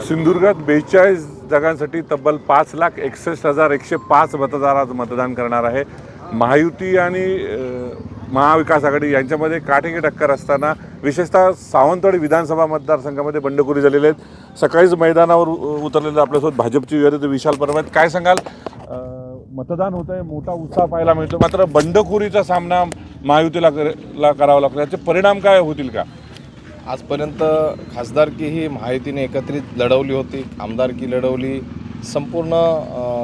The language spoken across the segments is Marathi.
सिंधुदुर्गात 42 जागांसाठी तब्बल 5,61,105 मतदार आज मतदान करणार आहे। महायुती आणि महाविकास आघाडी यांच्यामध्ये काटेकी टक्कर असताना विशेषतः सावंतवाडी विधानसभा मतदारसंघामध्ये बंडखोरी झालेली आहे। सकाळीच मैदानावर उतरलेले आपल्यासोबत भाजपची विरोधी विशाल परब आहेत। काय सांगाल, मतदान होत आहे, मोठा उत्साह पाहायला मिळतो, मात्र बंडखोरीचा सामना महायुतीला करावा लागतो, याचे परिणाम काय होतील का? आजपर्यंत खासदारकी ही महायुतीने एकत्रित लढवली होती, आमदारकी लढवली, संपूर्ण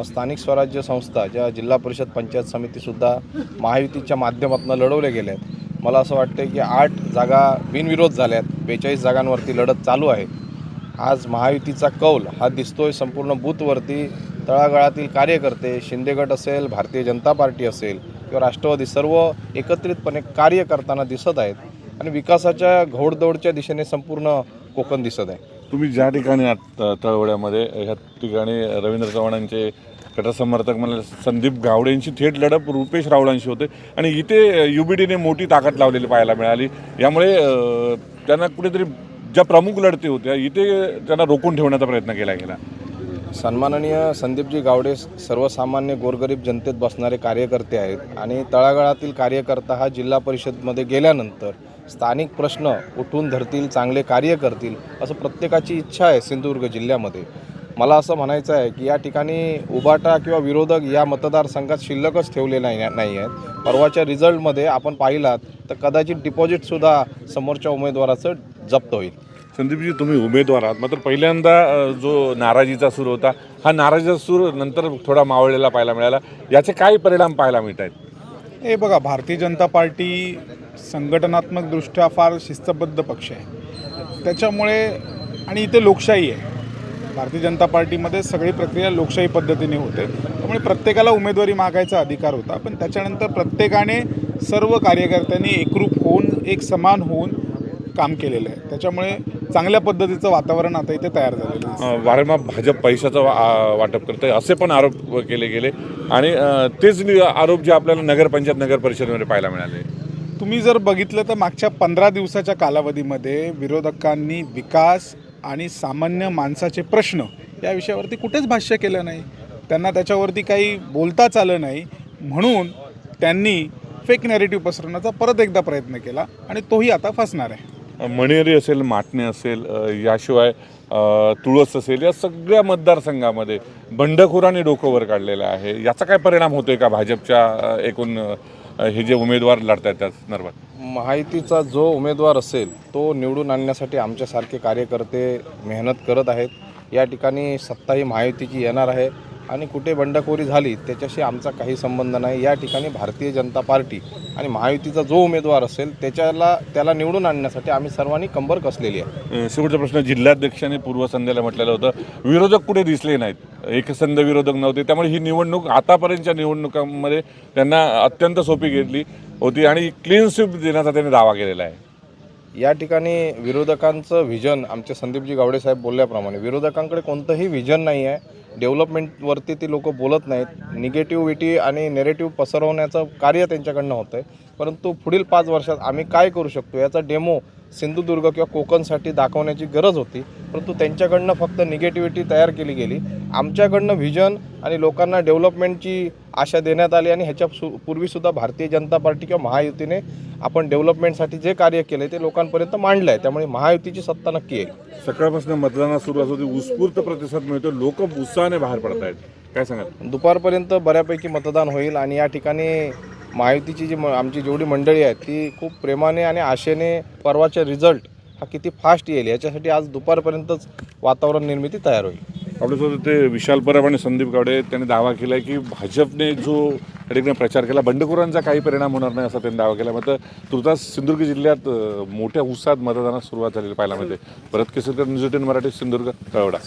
स्थानिक स्वराज्य संस्था ज्या जिल्हा परिषद पंचायत समितीसुद्धा महायुतीच्या माध्यमातून लढवल्या गेल्या आहेत। मला असं वाटतं की 8 जागा बिनविरोध झाल्यात, 42 जागांवरती लढत चालू आहे। आज महायुतीचा कौल हा दिसतोय संपूर्ण बूथवरती। तळागाळातील कार्यकर्ते, शिंदे गट असेल, भारतीय जनता पार्टी असेल किंवा राष्ट्रवादी, सर्व एकत्रितपणे कार्य करताना दिसत आहेत आणि विकासाच्या घोडदौडच्या दिशेने संपूर्ण कोकण दिसत आहे। तुम्ही ज्या ठिकाणी तळवड्यामध्ये ह्या ठिकाणी रवींद्र चव्हाणांचे कट्टर समर्थक म्हणजे संदीप गावडेंची थेट लढत रुपेश रावळांशी होते आणि इथे UBDने मोठी ताकद लावलेली पाहायला मिळाली। यामुळे त्यांना कुठेतरी ज्या प्रमुख लढती होत्या इथे त्यांना रोखून ठेवण्याचा प्रयत्न केला गेला। सन्माननीय संदीपजी गावडे सर्वसामान्य गोरगरीब जनतेत बसणारे कार्यकर्ते आहेत आणि तळागाळातील कार्यकर्ता हा जिल्हा परिषदमध्ये गेल्यानंतर स्थानिक प्रश्न उठून धरतील, चांगले कार्य करतील, असं प्रत्येकाची इच्छा आहे सिंधुदुर्ग जिल्ह्यामध्ये। मला असं म्हणायचं आहे की या ठिकाणी उभाटा किंवा विरोधक या मतदारसंघात शिल्लकच ठेवले नाही आहेत। परवाच्या रिझल्टमध्ये आपण पाहिलात तर कदाचित डिपॉझिटसुद्धा समोरच्या उमेदवाराचं जप्त होईल। संदीपजी, तुम्ही उमेदवार आहात, मात्र पहिल्यांदा जो नाराजीचा सूर होता, हा नाराजीचा सूर नंतर थोडा मावळलेला पाहायला मिळाला, याचे काय परिणाम पाहायला मिळत आहेत? हे बघा, भारतीय जनता पार्टी संघटनात्मकदृष्ट्या फार शिस्तबद्ध पक्ष आहे, त्याच्यामुळे आणि इथे लोकशाही आहे। भारतीय जनता पार्टीमध्ये सगळी प्रक्रिया लोकशाही पद्धतीने होते, त्यामुळे प्रत्येकाला उमेदवारी मागायचा अधिकार होता, पण त्याच्यानंतर प्रत्येकाने सर्व कार्यकर्त्यांनी एकरूप होऊन एक समान होऊन काम केलेलं आहे, त्याच्यामुळे चांगल्या पद्धतीचं वातावरण आता इथे तयार झालेलं आहे। वारंवार भाजप पैशाचं वाटप करते असे पण आरोप केले गेले आणि तेच आरोप जे आपल्याला नगरपंचायत नगर परिषदेमध्ये पाहायला मिळाले। तुम्ही जर बघितलं तर मागच्या 15 दिवसाच्या कालावधीमध्ये विरोधकांनी विकास आणि सामान्य माणसाचे प्रश्न या विषयावरती कुठेच भाष्य केलं नाही, त्यांना त्याच्यावरती काही बोलताच आलं नाही, म्हणून त्यांनी फेक नॅरेटिव्ह पसरवण्याचा परत एकदा प्रयत्न केला आणि तोही आता फसणार आहे। मणियरी असेल, माटणे असेल, याशिवाय तुळस असेल, या सगळ्या मतदारसंघामध्ये बंडखोरांनी डोकं वर काढलेलं आहे। याचा काय परिणाम होतोय का भाजपच्या एकूण हे जे उमेदवार लढत आहेत त्या संदर्भात? महायुतीचा जो उमेदवार असेल तो निवडून आणण्यासाठी आमच्यासारखे कार्यकर्ते मेहनत करत आहेत। या ठिकाणी सत्ता ही महायुतीची येणार आहे आणि कुठे बंडखोरी झाली त्याच्याशी आमचा काही संबंध नाही। या ठिकाणी भारतीय जनता पार्टी आणि महायुतीचा जो उमेदवार असेल त्याला निवडून आणण्यासाठी आम्ही सर्वांनी कंबर कसलेली आहे। शेवटचा प्रश्न, जिल्हाध्यक्षांनी पूर्वसंध्येला म्हटलेलं होतं विरोधक कुठे दिसले नाहीत, एकसंध विरोधक नव्हते, त्यामुळे ही निवडणूक आतापर्यंतच्या निवडणुकांमध्ये त्यांना अत्यंत सोपी घेतली होती आणि क्लीन स्वीप देण्याचा त्यांनी दावा केलेला आहे। या ठिकाणी विरोधकांचं व्हिजन, आमचे संदीपजी गावडे साहेब बोलल्याप्रमाणे विरोधकांकडे कोणतंही व्हिजन नाही आहे। डेव्हलपमेंटवरती ती लोक बोलत नाहीत, निगेटिव्हिटी आणि नेरेटिव्ह पसरवण्याचं कार्य त्यांच्याकडनं होतं आहे, परंतु पुढील 5 वर्षात आम्ही काय करू शकतो याचा डेमो सिंधुदुर्ग किंवा कोकणसाठी दाखवण्याची गरज होती, परंतु त्यांच्याकडनं फक्त निगेटिव्हिटी तयार केली गेली। आमच्याकडनं व्हिजन आणि लोकांना डेव्हलपमेंटची आशा देण्यात आली आणि ह्याच्या पूर्वीसुद्धा भारतीय जनता पार्टी किंवा महायुतीने आपण डेव्हलपमेंटसाठी जे कार्य केले ते लोकांपर्यंत मांडलं आहे, त्यामुळे महायुतीची सत्ता नक्की येईल। सकाळपासून मतदानास सुरुवात होती, उत्स्फूर्त प्रतिसाद मिळतो, लोक उत्साहाने बाहेर पडत आहेत, काय सांगाल? दुपारपर्यंत बऱ्यापैकी मतदान होईल आणि या ठिकाणी महायुतीची आमची जेवढी मंडळी आहेत ती खूप प्रेमाने आणि आशेने परवाच्या रिझल्ट हा किती फास्ट येईल याच्यासाठी आज दुपारपर्यंतच वातावरण निर्मिती तयार होईल। आपल्यासोबत ते विशाल परब आणि संदीप गावडे त्यांनी दावा केला आहे की भाजपने जो ठिकाणी प्रचार केला बंडखोरांचा काही परिणाम होणार नाही असा त्यांनी दावा केला। मात्र तुर्तास सिंधुदुर्ग जिल्ह्यात मोठ्या उत्साहात मतदानास सुरुवात झालेली पाहायला मिळते। परत केसरकर, न्यूज 18 मराठी, सिंधुदुर्ग, तळवडा।